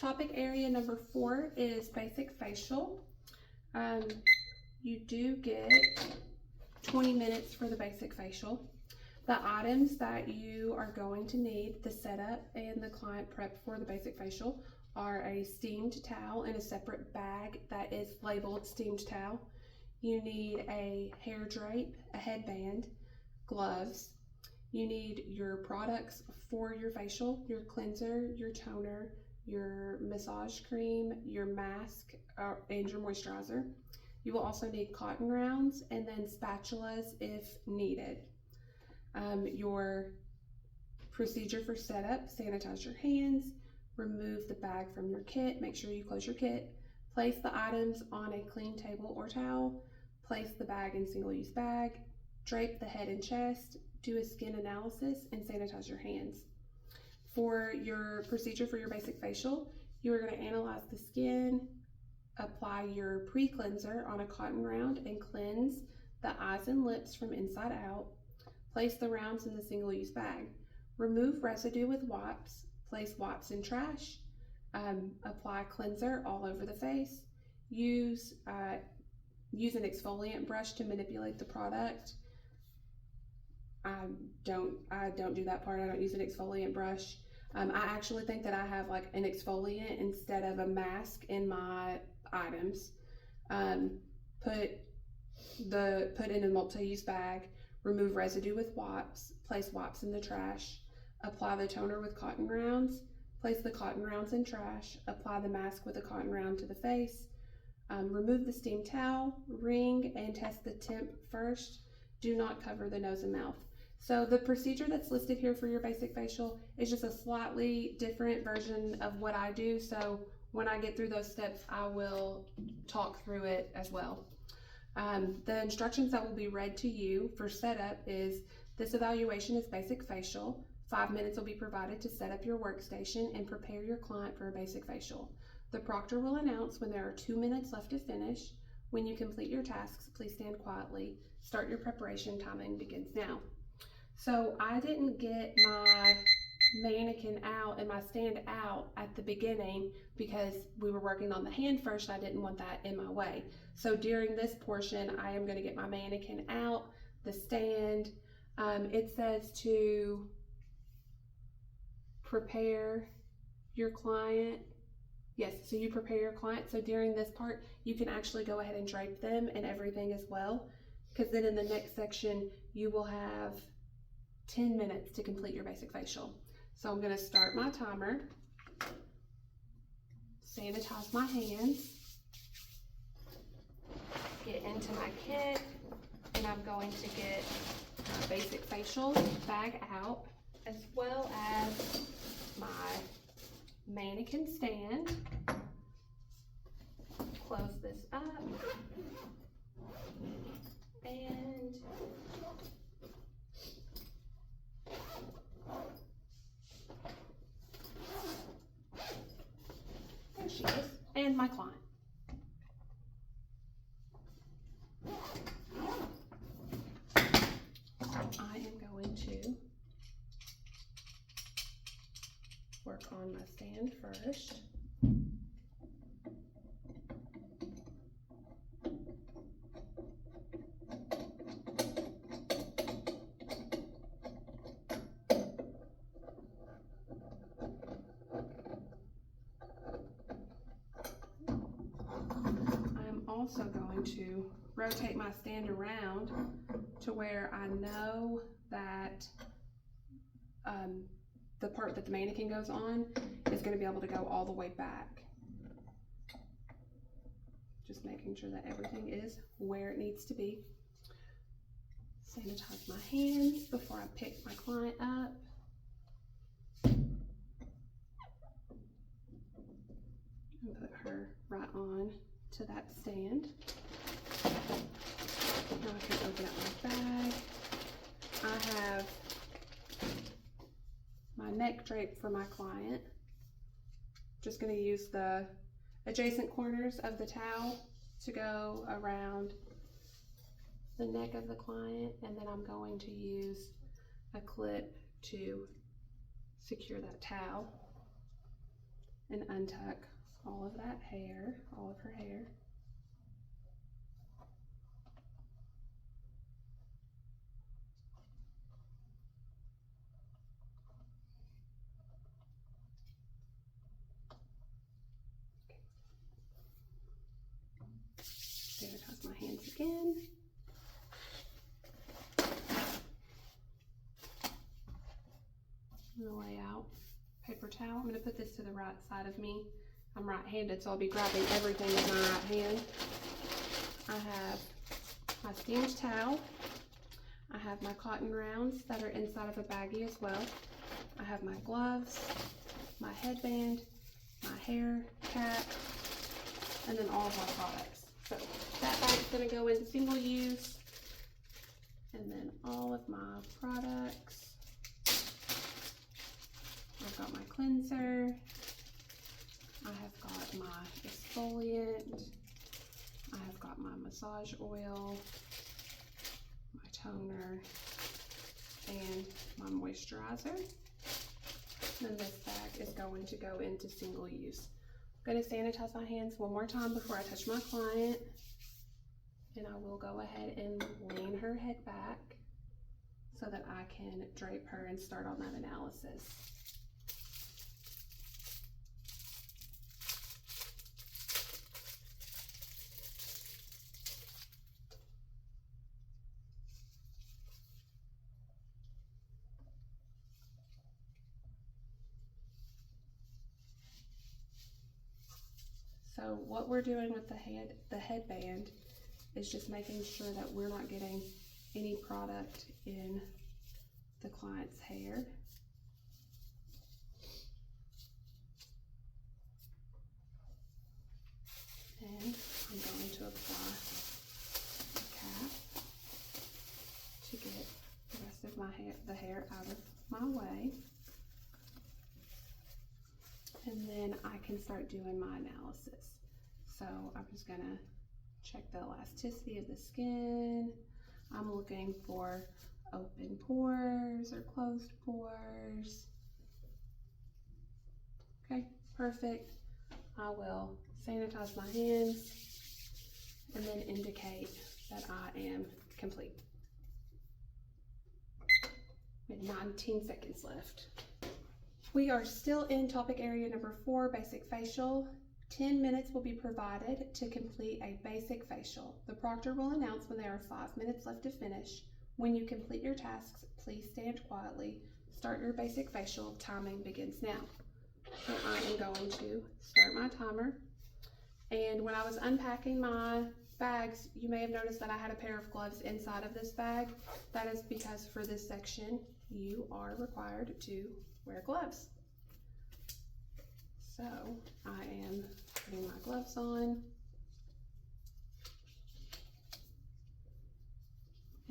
Topic area number 4 is basic facial. You do get 20 minutes for the basic facial. The items that you are going to need, the setup and the client prep for the basic facial, are a steamed towel in a separate bag that is labeled steamed towel. You need a hair drape, a headband, gloves. You need your products for your facial, your cleanser, your toner, your massage cream, your mask, and your moisturizer. You will also need cotton rounds and then spatulas if needed. Your procedure for setup: sanitize your hands, remove the bag from your kit, make sure you close your kit, place the items on a clean table or towel, place the bag in single-use bag, drape the head and chest, do a skin analysis, and sanitize your hands. For your procedure for your basic facial, you are going to analyze the skin, apply your pre-cleanser on a cotton round and cleanse the eyes and lips from inside out. Place the rounds in the single-use bag. Remove residue with wipes. Place wipes in trash. Apply cleanser all over the face. Use an exfoliant brush to manipulate the product. I don't do that part. I don't use an exfoliant brush. I actually think that I have like an exfoliant instead of a mask in my items. Put in a multi-use bag. Remove residue with wipes. Place wipes in the trash. Apply the toner with cotton rounds. Place the cotton rounds in trash. Apply the mask with a cotton round to the face. Remove the steam towel. Wring and test the temp first. Do not cover the nose and mouth. So the procedure that's listed here for your basic facial is just a slightly different version of what I do. So when I get through those steps, I will talk through it as well. The instructions that will be read to you for setup is: this evaluation is basic facial. 5 minutes will be provided to set up your workstation and prepare your client for a basic facial. The proctor will announce when there are 2 minutes left to finish. When you complete your tasks, please stand quietly. Start your preparation. Timing begins now. So I didn't get my mannequin out and my stand out at the beginning because we were working on the hand first. I didn't want that in my way. So during this portion, I am going to get my mannequin out, the stand. It says to prepare your client. Yes, so you prepare your client. So during this part, you can actually go ahead and drape them and everything as well, because then in the next section, you will have 10 minutes to complete your basic facial. So I'm going to start my timer, sanitize my hands, get into my kit, and I'm going to get my basic facial bag out, as well as my mannequin stand. Close this up, and there she is, and my client. I am going to work on my stand first. I'm also going to rotate my stand around to where I know that the part that the mannequin goes on is going to be able to go all the way back. Just making sure that everything is where it needs to be. Sanitize my hands before I pick my client up. And put her right on to that stand. Now I can open up my bag. I have my neck drape for my client. Just going to use the adjacent corners of the towel to go around the neck of the client, and then I'm going to use a clip to secure that towel. and untuck all of that hair, all of her hair. Sanitize my hands again. I'm gonna lay out paper towel. I'm gonna put this to the right side of me. I'm right-handed, so I'll be grabbing everything with my right hand. I have my steamed towel. I have my cotton rounds that are inside of a baggie as well. I have my gloves, my headband, my hair cap, and then all of my products. So that bag's gonna go into single use. And then all of my products. I've got my cleanser. I have got my exfoliant. I have got my massage oil, my toner, and my moisturizer. And this bag is going to go into single use. I'm going to sanitize my hands one more time before I touch my client. And I will go ahead and lean her head back so that I can drape her and start on that analysis. So what we're doing with the headband is just making sure that we're not getting any product in the client's hair. And I'm going to apply the cap to get the rest of the hair out of my way. And then I can start doing my analysis. So I'm just gonna check the elasticity of the skin. I'm looking for open pores or closed pores. Okay, perfect. I will sanitize my hands and then indicate that I am complete. With 19 seconds left. We are still in topic area number 4, basic facial. 10 minutes will be provided to complete a basic facial. The proctor will announce when there are 5 minutes left to finish. When you complete your tasks, please stand quietly. Start your basic facial. Timing begins now. So I am going to start my timer. And when I was unpacking my bags, you may have noticed that I had a pair of gloves inside of this bag. That is because for this section, you are required to wear gloves. So I am putting my gloves on.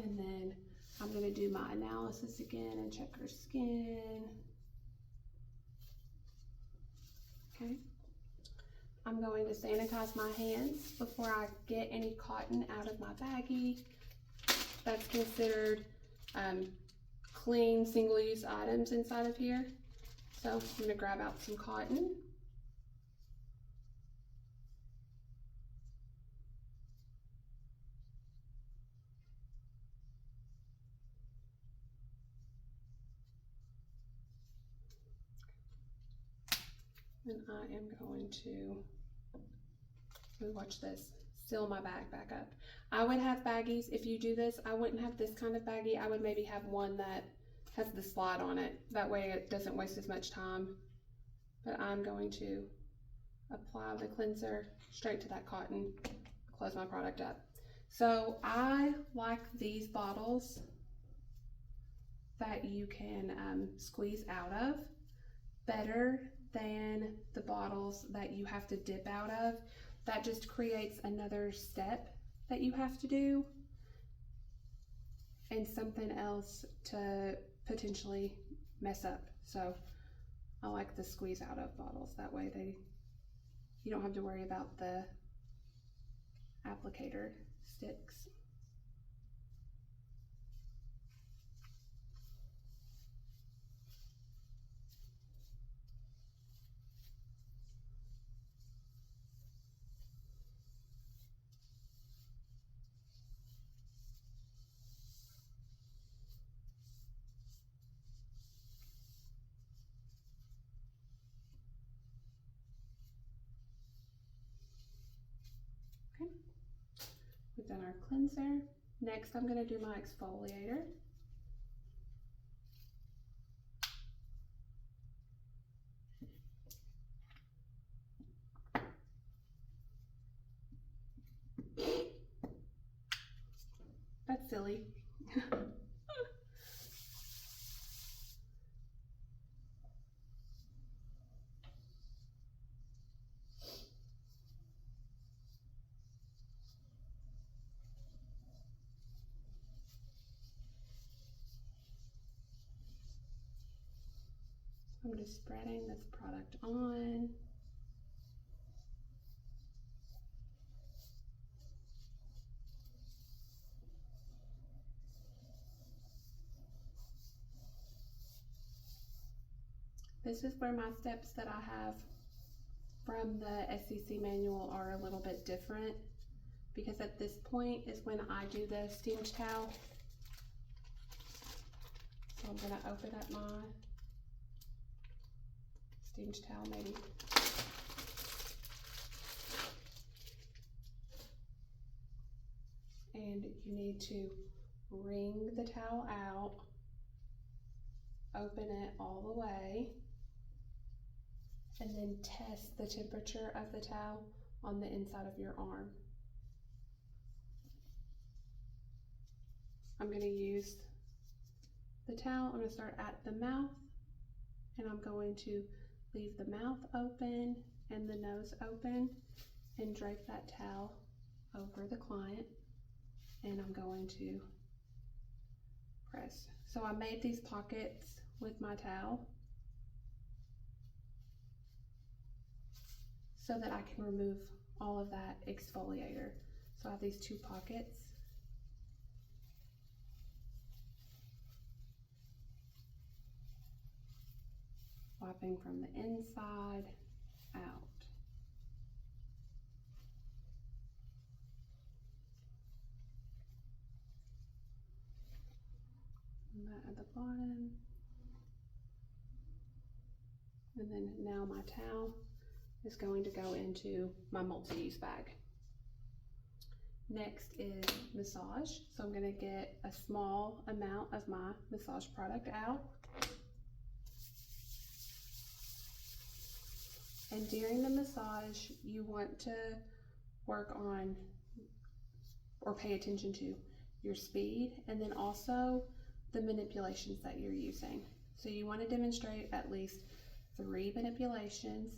And then I'm going to do my analysis again and check her skin. Okay. I'm going to sanitize my hands before I get any cotton out of my baggie. That's considered clean single-use items inside of here. So I'm going to grab out some cotton. And I am going to, watch this, seal my bag back up. I would have baggies, if you do this, I wouldn't have this kind of baggie. I would maybe have one that has the slide on it. That way it doesn't waste as much time. But I'm going to apply the cleanser straight to that cotton, close my product up. So I like these bottles that you can squeeze out of better than the bottles that you have to dip out of. That just creates another step that you have to do and something else to potentially mess up. So I like the squeeze out of bottles. That way you don't have to worry about the applicator sticks. cleanser. Next, I'm going to do my exfoliator. That's silly. I'm just spreading this product on. This is where my steps that I have from the SCC manual are a little bit different, because at this point is when I do the steamed towel. So I'm going to open up my steamed towel maybe. And you need to wring the towel out, open it all the way, and then test the temperature of the towel on the inside of your arm. I'm going to use the towel. I'm going to start at the mouth, and I'm going to leave the mouth open and the nose open and drape that towel over the client, and I'm going to press. So I made these pockets with my towel so that I can remove all of that exfoliator. So I have these two pockets. Wiping from the inside out. And that at the bottom. And then now my towel is going to go into my multi-use bag. Next is massage. So I'm going to get a small amount of my massage product out. And during the massage, you want to work on or pay attention to your speed, and then also the manipulations that you're using. So you want to demonstrate at least 3 manipulations: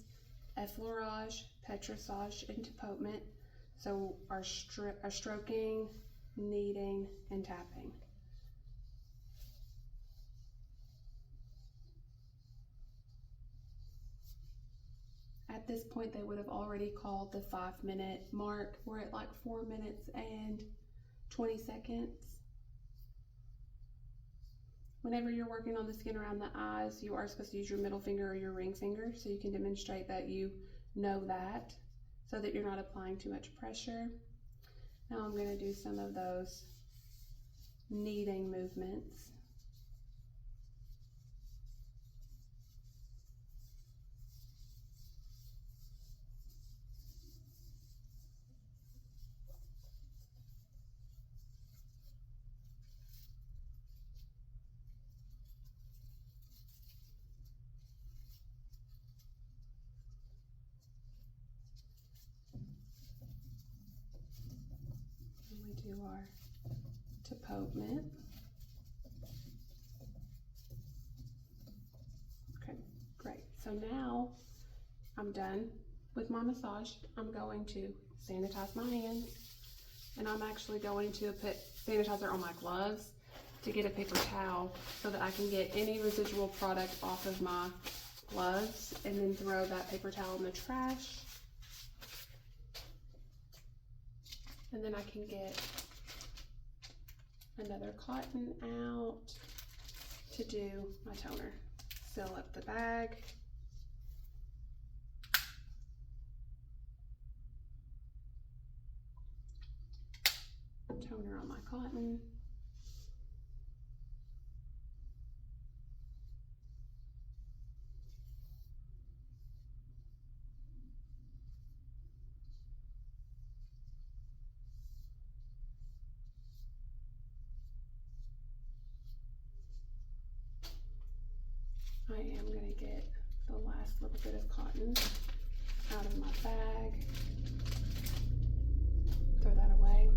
effleurage, petrissage, and tapotement. So our stroking, kneading, and tapping. At this point, they would have already called the 5-minute mark. We're at like 4 minutes and 20 seconds. Whenever you're working on the skin around the eyes, you are supposed to use your middle finger or your ring finger, so you can demonstrate that you know that, so that you're not applying too much pressure. Now I'm going to do some of those kneading movements. Do our tapotement. Okay, great. So now I'm done with my massage. I'm going to sanitize my hands, and I'm actually going to put sanitizer on my gloves to get a paper towel so that I can get any residual product off of my gloves, and then throw that paper towel in the trash. And then I can get another cotton out to do my toner. Seal up the bag. Toner on my cotton. I am going to get the last little bit of cotton out of my bag. Throw that away.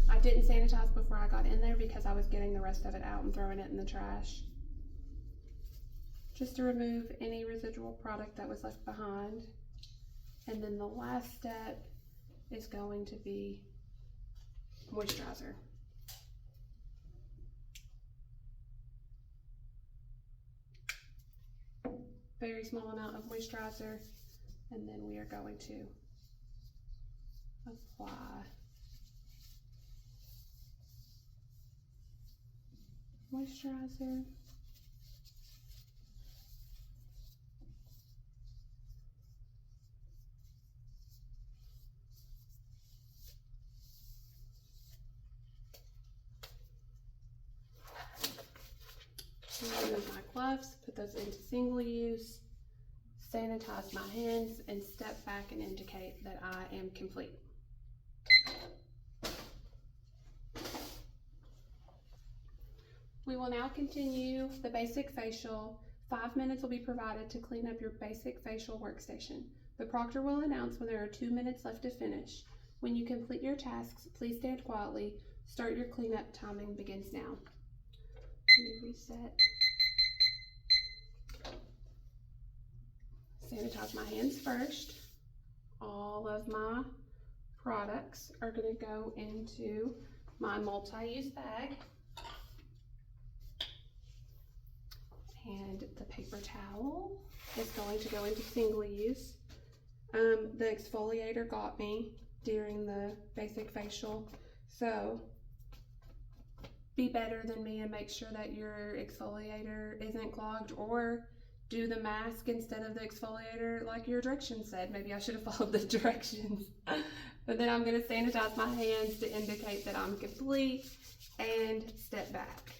I didn't sanitize before I got in there because I was getting the rest of it out and throwing it in the trash. Just to remove any residual product that was left behind. And then the last step is going to be moisturizer. Very small amount of moisturizer, and then we are going to apply moisturizer. Remove my gloves, put those into single use, sanitize my hands, and step back and indicate that I am complete. We will now continue the basic facial. 5 minutes will be provided to clean up your basic facial workstation. The proctor will announce when there are 2 minutes left to finish. When you complete your tasks, please stand quietly. Start your cleanup. Timing begins now. Let me reset. Sanitize my hands first. All of my products are going to go into my multi-use bag. And the paper towel is going to go into single use. The exfoliator got me during the basic facial, so be better than me and make sure that your exfoliator isn't clogged, or do the mask instead of the exfoliator like your directions said. Maybe I should have followed the directions. But then I'm going to sanitize my hands to indicate that I'm complete and step back.